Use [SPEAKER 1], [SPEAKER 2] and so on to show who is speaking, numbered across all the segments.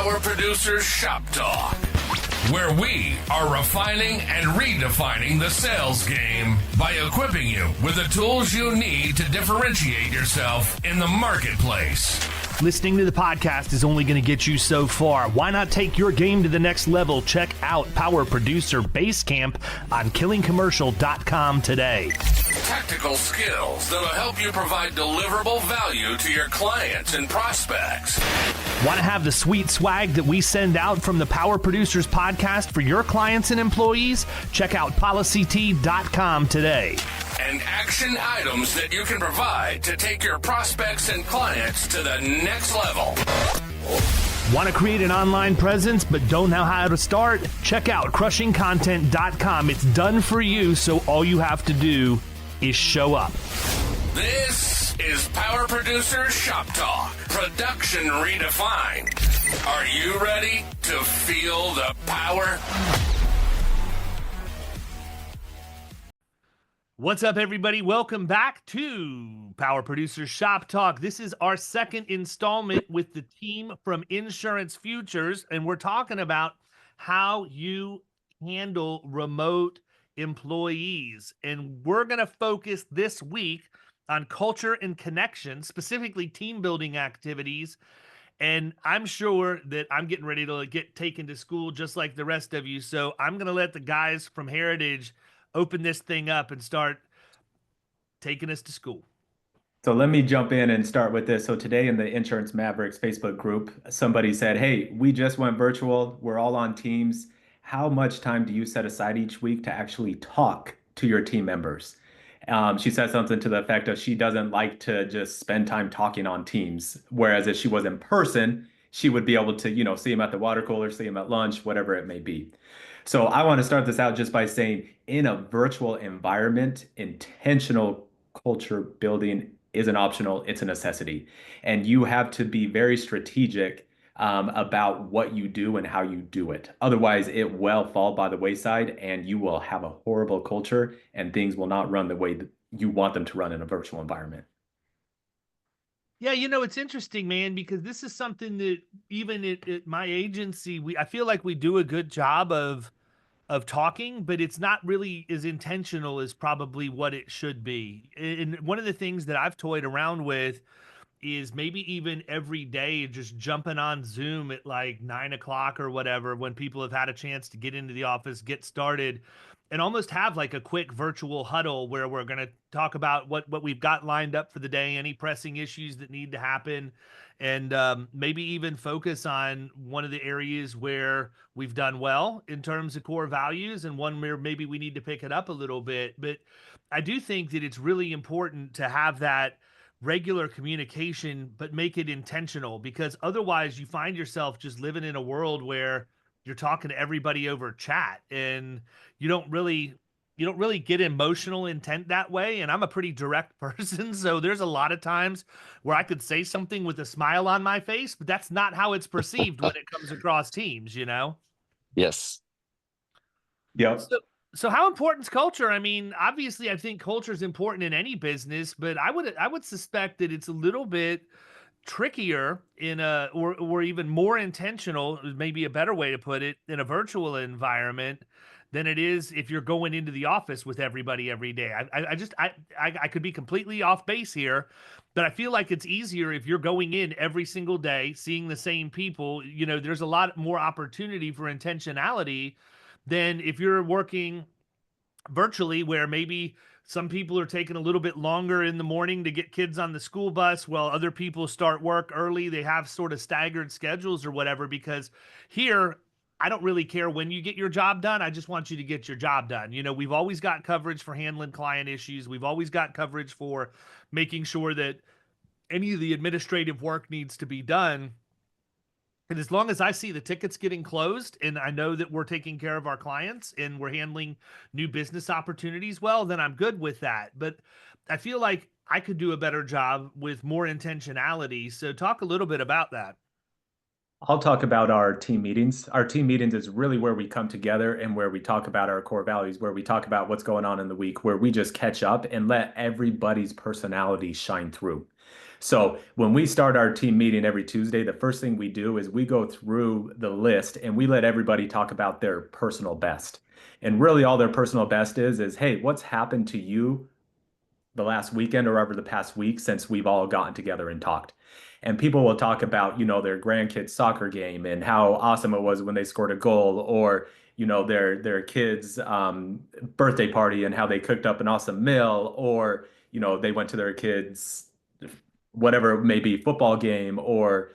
[SPEAKER 1] Power Producers Shop Talk, where we are refining and redefining the sales game by equipping you with the tools you need to differentiate yourself in the marketplace.
[SPEAKER 2] Listening to the podcast is only going to get you so far. Why not take your game to the next level? Check out Power Producer Basecamp on killingcommercial.com today.
[SPEAKER 1] Tactical skills that'll help you provide deliverable value to your clients and prospects.
[SPEAKER 2] Want to have the sweet swag that we send out from the Power Producers podcast for your clients and employees? Check out policyt.com today.
[SPEAKER 1] And action items that you can provide to take your prospects and clients to the next level.
[SPEAKER 2] Want to create an online presence but don't know how to start? Check out crushingcontent.com. It's done for you, so all you have to do is show up.
[SPEAKER 1] This is Power Producers Shop Talk, production redefined. Are you ready to feel the power?
[SPEAKER 2] What's up, everybody? Welcome back to Power Producers Shop Talk. This is our second installment with the team from Insurance Futures, and we're talking about how you handle remote employees. And we're going to focus this week on culture and connection, specifically team building activities. And I'm sure that I'm getting ready to get taken to school just like the rest of you. So I'm going to let the guys from Heritage open this thing up and start taking us to school.
[SPEAKER 3] So let me jump in and start with this. So today in the Insurance Mavericks Facebook group, somebody said, hey, we just went virtual. We're all on Teams. How much time do you set aside each week to actually talk to your team members? She said something to the effect of she doesn't like to just spend time talking on Teams. Whereas if she was in person, she would be able to, see him at the water cooler, see him at lunch, whatever it may be. So I want to start this out just by saying in a virtual environment, intentional culture building isn't optional, it's a necessity. And you have to be very strategic about what you do and how you do it. Otherwise, it will fall by the wayside and you will have a horrible culture and things will not run the way that you want them to run in a virtual environment.
[SPEAKER 2] Yeah, it's interesting, man, because this is something that even at my agency, I feel like we do a good job of talking, but it's not really as intentional as probably what it should be. And one of the things that I've toyed around with is maybe even every day just jumping on Zoom at like 9 o'clock or whatever, when people have had a chance to get into the office, get started, and almost have like a quick virtual huddle where we're going to talk about what we've got lined up for the day, any pressing issues that need to happen, and maybe even focus on one of the areas where we've done well in terms of core values and one where maybe we need to pick it up a little bit. But I do think that it's really important to have that regular communication, but make it intentional, because otherwise you find yourself just living in a world where you're talking to everybody over chat and you don't really get emotional intent that way. And I'm a pretty direct person. So there's a lot of times where I could say something with a smile on my face, but that's not how it's perceived when it comes across Teams,
[SPEAKER 4] Yes.
[SPEAKER 3] Yep.
[SPEAKER 2] So how important is culture? I mean, obviously I think culture is important in any business, but I would suspect that it's a little bit trickier or even more intentional, maybe a better way to put it, in a virtual environment than it is if you're going into the office with everybody every day. I could be completely off base here, but I feel like it's easier if you're going in every single day, seeing the same people. There's a lot more opportunity for intentionality than if you're working virtually, where maybe some people are taking a little bit longer in the morning to get kids on the school bus while other people start work early. They have sort of staggered schedules or whatever, because here, I don't really care when you get your job done. I just want you to get your job done. We've always got coverage for handling client issues. We've always got coverage for making sure that any of the administrative work needs to be done. And as long as I see the tickets getting closed and I know that we're taking care of our clients and we're handling new business opportunities well, then I'm good with that. But I feel like I could do a better job with more intentionality. So talk a little bit about that.
[SPEAKER 3] I'll talk about our team meetings. Our team meetings is really where we come together and where we talk about our core values, where we talk about what's going on in the week, where we just catch up and let everybody's personality shine through. So when we start our team meeting every Tuesday, the first thing we do is we go through the list and we let everybody talk about their personal best. And really all their personal best is, hey, what's happened to you the last weekend or over the past week since we've all gotten together and talked. And people will talk about, their grandkids' soccer game and how awesome it was when they scored a goal, or their kids' birthday party and how they cooked up an awesome meal, or they went to their kids' whatever it may be football game, or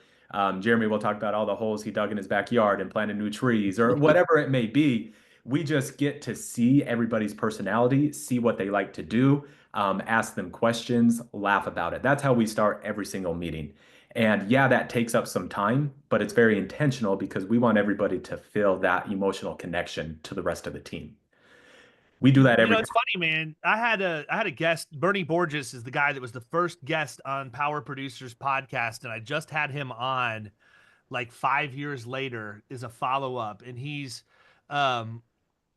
[SPEAKER 3] Jeremy will talk about all the holes he dug in his backyard and planted new trees, or whatever it may be. We just get to see everybody's personality, see what they like to do, ask them questions, laugh about it. That's how we start every single meeting. And yeah, that takes up some time, but it's very intentional because we want everybody to feel that emotional connection to the rest of the team. We do that every
[SPEAKER 2] It's funny, man. I had a guest. Bernie Borges is the guy that was the first guest on Power Producers podcast, and I just had him on like 5 years later as a follow up, and um,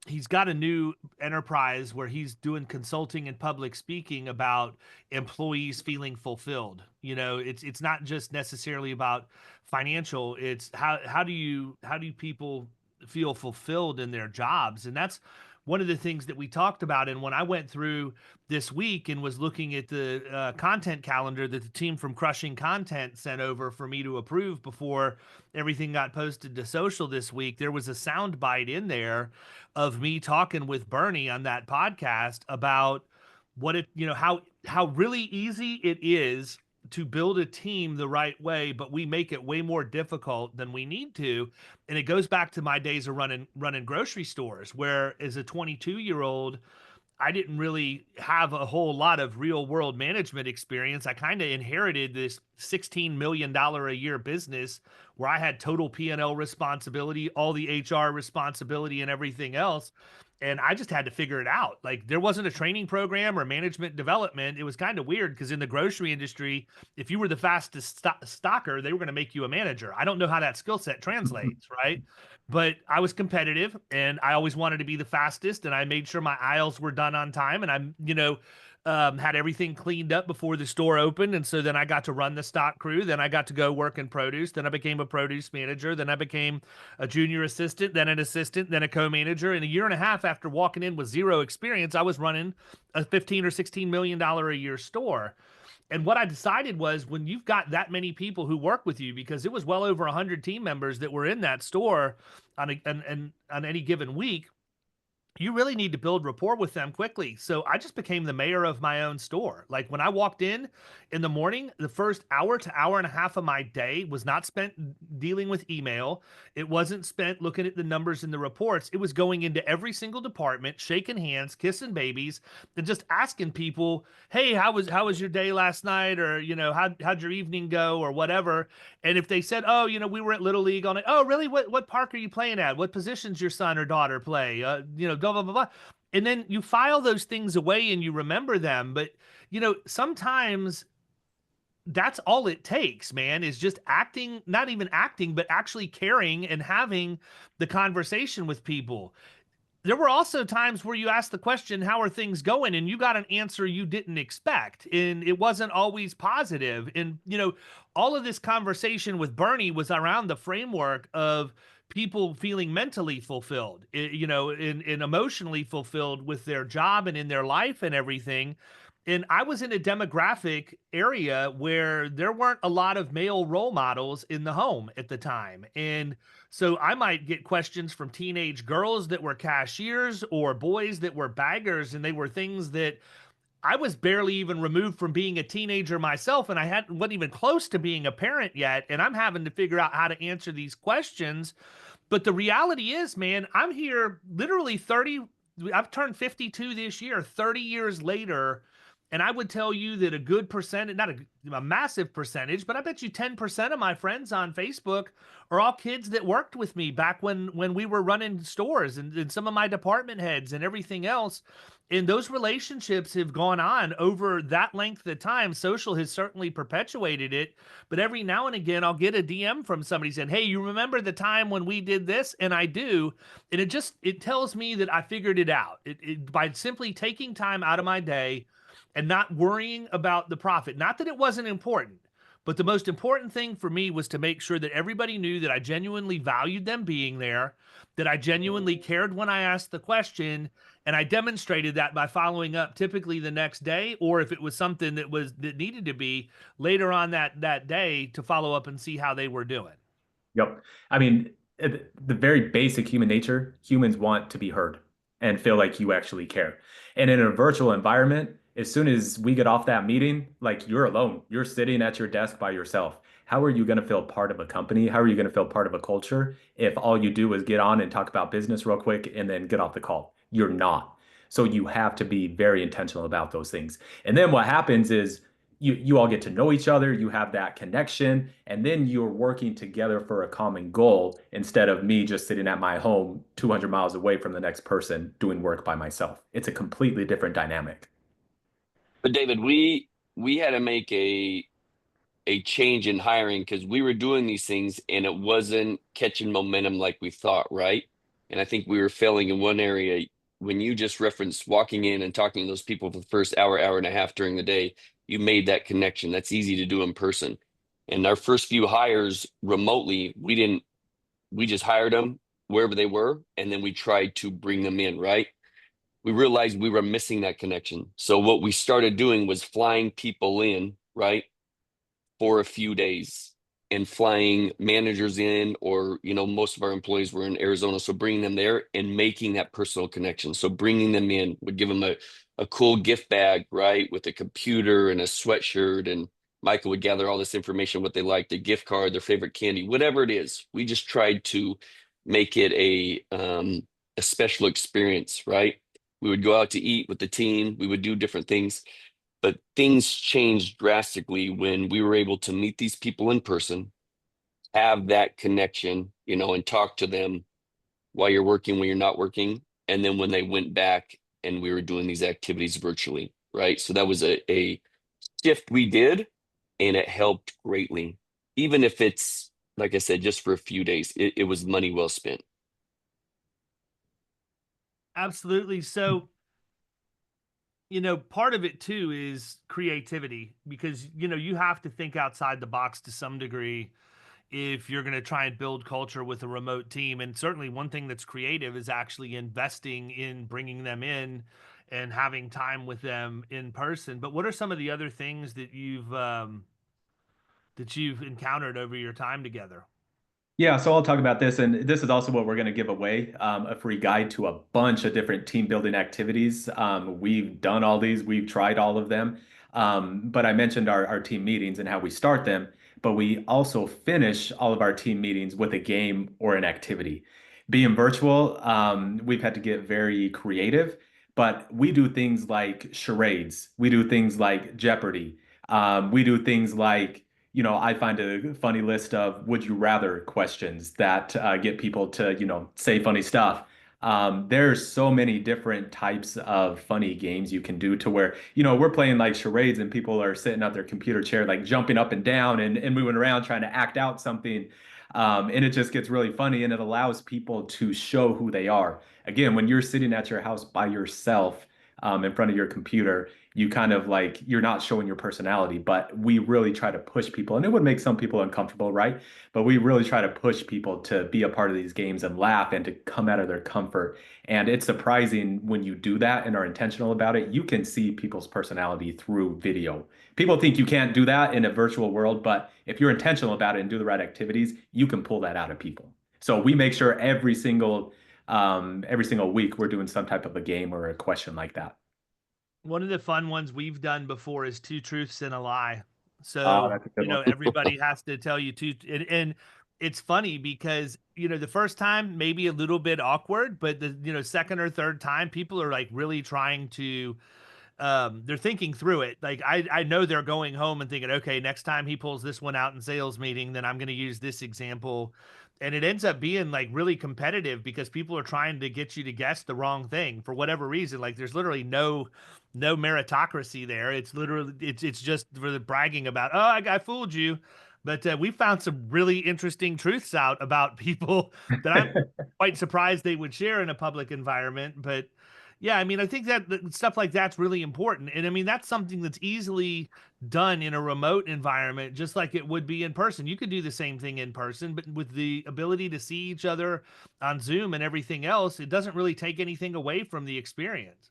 [SPEAKER 2] he's got a new enterprise where he's doing consulting and public speaking about employees feeling fulfilled. It's not just necessarily about financial. It's how do people feel fulfilled in their jobs? And that's one of the things that we talked about. And when I went through this week and was looking at the content calendar that the team from Crushing Content sent over for me to approve before everything got posted to social this week, there was a sound bite in there of me talking with Bernie on that podcast about how really easy it is to build a team the right way, but we make it way more difficult than we need to. And it goes back to my days of running grocery stores, where as a 22-year-old, I didn't really have a whole lot of real world management experience. I kind of inherited this $16 million a year business where I had total P&L responsibility, all the HR responsibility and everything else. And I just had to figure it out. Like, there wasn't a training program or management development. It was kind of weird because in the grocery industry, if you were the fastest stocker, they were going to make you a manager. I don't know how that skill set translates, right? But I was competitive and I always wanted to be the fastest, and I made sure my aisles were done on time, and had everything cleaned up before the store opened. And so then I got to run the stock crew. Then I got to go work in produce. Then I became a produce manager. Then I became a junior assistant, then an assistant, then a co-manager. And a year and a half after walking in with zero experience, I was running a 15 or $16 million a year store. And what I decided was, when you've got that many people who work with you, because it was well over 100 team members that were in that store on any given week, you really need to build rapport with them quickly. So I just became the mayor of my own store. Like, when I walked in the morning, the first hour to hour and a half of my day was not spent dealing with email. It wasn't spent looking at the numbers and the reports. It was going into every single department, shaking hands, kissing babies, and just asking people, "Hey, how was your day last night?" Or, how'd your evening go, or whatever. And if they said, "Oh, we were at Little League on it." "Oh, really? What park are you playing at? What positions your son or daughter play?" Blah, blah, blah, blah. And then you file those things away and you remember them. But, sometimes that's all it takes, man, is just acting, not even acting, but actually caring and having the conversation with people. There were also times where you asked the question, "How are things going?" and you got an answer you didn't expect, and it wasn't always positive. And all of this conversation with Bernie was around the framework of people feeling mentally fulfilled, and emotionally fulfilled with their job and in their life and everything. And I was in a demographic area where there weren't a lot of male role models in the home at the time. And so I might get questions from teenage girls that were cashiers or boys that were baggers, and they were things that I was barely even removed from being a teenager myself, and I wasn't even close to being a parent yet. And I'm having to figure out how to answer these questions. But the reality is, man, I'm here literally 30. I've turned 52 this year, 30 years later. And I would tell you that a good percentage, not a massive percentage, but I bet you 10% of my friends on Facebook are all kids that worked with me back when we were running stores, and some of my department heads and everything else. And those relationships have gone on over that length of time. Social has certainly perpetuated it. But every now and again, I'll get a DM from somebody saying, "Hey, you remember the time when we did this?" And I do. And it tells me that I figured it out. By simply taking time out of my day and not worrying about the profit. Not that it wasn't important, but the most important thing for me was to make sure that everybody knew that I genuinely valued them being there, that I genuinely cared when I asked the question, and I demonstrated that by following up typically the next day, or if it was something that needed to be later on that day, to follow up and see how they were doing.
[SPEAKER 3] Yep. I mean, the very basic human nature, humans want to be heard and feel like you actually care. And in a virtual environment, as soon as we get off that meeting, like you're alone, you're sitting at your desk by yourself. How are you going to feel part of a company? How are you going to feel part of a culture if all you do is get on and talk about business real quick and then get off the call? You're not. So you have to be very intentional about those things. And then what happens is you all get to know each other, you have that connection, and then you're working together for a common goal instead of me just sitting at my home 200 miles away from the next person doing work by myself. It's a completely different dynamic.
[SPEAKER 4] But David, we had to make a change in hiring because we were doing these things and it wasn't catching momentum like we thought, right? And I think we were failing in one area. When you just referenced walking in and talking to those people for the first hour, hour and a half during the day, you made that connection. That's easy to do in person. And our first few hires remotely, we just hired them wherever they were, and then we tried to bring them in, right? We realized we were missing that connection. So what we started doing was flying people in, right, for a few days and flying managers in, or, most of our employees were in Arizona. So bringing them there and making that personal connection. So bringing them in would give them a cool gift bag, right, with a computer and a sweatshirt. And Michael would gather all this information, what they liked, a gift card, their favorite candy, whatever it is. We just tried to make it a special experience, right? We would go out to eat with the team. We would do different things. But things changed drastically when we were able to meet these people in person, have that connection, and talk to them while you're working, when you're not working. And then when they went back and we were doing these activities virtually, right? So that was a shift we did, and it helped greatly. Even if it's, like I said, just for a few days, it was money well spent.
[SPEAKER 2] Absolutely. So, part of it too is creativity, because, you have to think outside the box to some degree if you're going to try and build culture with a remote team. And certainly one thing that's creative is actually investing in bringing them in and having time with them in person. But what are some of the other things that you've encountered over your time together?
[SPEAKER 3] Yeah, so I'll talk about this, and this is also what we're going to give away, a free guide to a bunch of different team building activities. We've done all these, we've tried all of them, but I mentioned our team meetings and how we start them, but we also finish all of our team meetings with a game or an activity. Being virtual, we've had to get very creative, but we do things like charades, we do things like Jeopardy, we do things like I find a funny list of would you rather questions that get people to, say funny stuff. There's so many different types of funny games you can do to where, we're playing like charades and people are sitting at their computer chair, like jumping up and down and moving around trying to act out something. And it just gets really funny and it allows people to show who they are. Again, when you're sitting at your house by yourself, in front of your computer, you kind of like you're not showing your personality, but we really try to push people, and it would make some people uncomfortable, right? But we really try to push people to be a part of these games and laugh and to come out of their comfort. And it's surprising when you do that and are intentional about it, you can see people's personality through video. People think you can't do that in a virtual world, but if you're intentional about it and do the right activities, you can pull that out of people. So we make sure every single week we're doing some type of a game or a question like that.
[SPEAKER 2] One of the fun ones we've done before is two truths and a lie.
[SPEAKER 3] Oh,
[SPEAKER 2] So,
[SPEAKER 3] that's a good one.
[SPEAKER 2] everybody has to tell you two, and it's funny because, the first time maybe a little bit awkward, but the, second or third time people are like really trying to they're thinking through it. Like I know they're going home and thinking, okay, next time he pulls this one out in sales meeting, then I'm going to use this example. And it ends up being like really competitive because people are trying to get you to guess the wrong thing for whatever reason. Like there's literally no meritocracy there. It's literally it's just for the bragging about, oh, I fooled you. But we found some really interesting truths out about people that I'm quite surprised they would share in a public environment. But Yeah, I mean, I think that stuff like that's really important. And I mean, that's something that's easily done in a remote environment, just like it would be in person. You could do the same thing in person, but with the ability to see each other on Zoom and everything else, it doesn't really take anything away from the experience.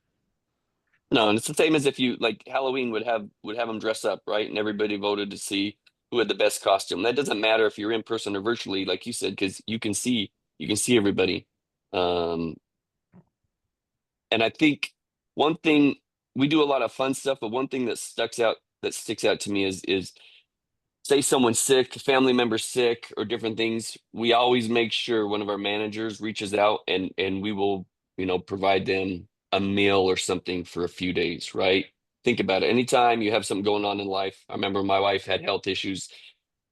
[SPEAKER 4] No, and it's the same as if you like Halloween would have them dress up, right? And everybody voted to see who had the best costume. That doesn't matter if you're in person or virtually, like you said, because you can see everybody. Um, and I think one thing we do a lot of fun stuff, but one thing that sticks out to me is say someone's sick, a family member sick, or different things. We always make sure one of our managers reaches out and we will, provide them a meal or something for a few days, right? Think about it. Anytime you have something going on in life, I remember my wife had health issues.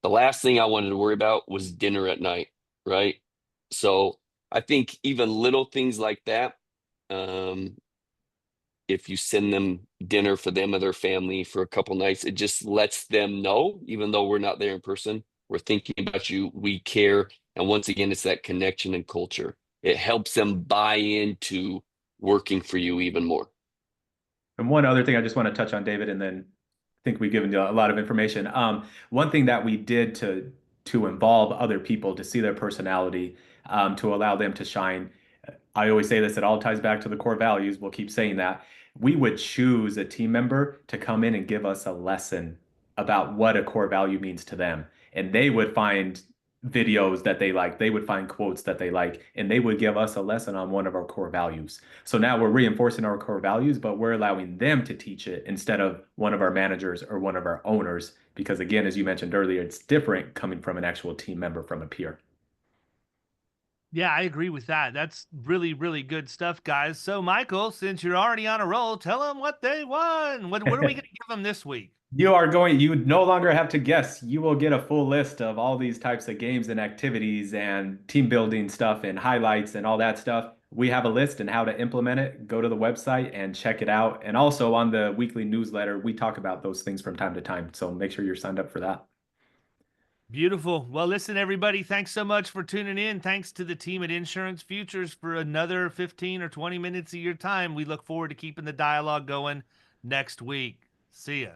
[SPEAKER 4] The last thing I wanted to worry about was dinner at night, right? So I think even little things like that, um, if you send them dinner for them or their family for a couple nights, it just lets them know, even though we're not there in person, we're thinking about you, we care. And once again, it's that connection and culture. It helps them buy into working for you even more.
[SPEAKER 3] And one other thing I just want to touch on, David, and then I think we've given you a lot of information. One thing that we did to involve other people to see their personality, to allow them to shine. I always say this, it all ties back to the core values. We'll keep saying that. We would choose a team member to come in and give us a lesson about what a core value means to them. And they would find videos that they like, they would find quotes that they like, and they would give us a lesson on one of our core values. So now we're reinforcing our core values, but we're allowing them to teach it instead of one of our managers or one of our owners. Because again, as you mentioned earlier, it's different coming from an actual team member from a peer.
[SPEAKER 2] Yeah, I agree with that. That's really, really good stuff, guys. So, Michael, since you're already on a roll, tell them what they won. What are we going to give them this week?
[SPEAKER 3] You no longer have to guess. You will get a full list of all these types of games and activities and team building stuff and highlights and all that stuff. We have a list and how to implement it. Go to the website and check it out. And also on the weekly newsletter, we talk about those things from time to time. So make sure you're signed up for that.
[SPEAKER 2] Beautiful. Well, listen, everybody, thanks so much for tuning in. Thanks to the team at Insurance Futures for another 15 or 20 minutes of your time. We look forward to keeping the dialogue going next week. See ya.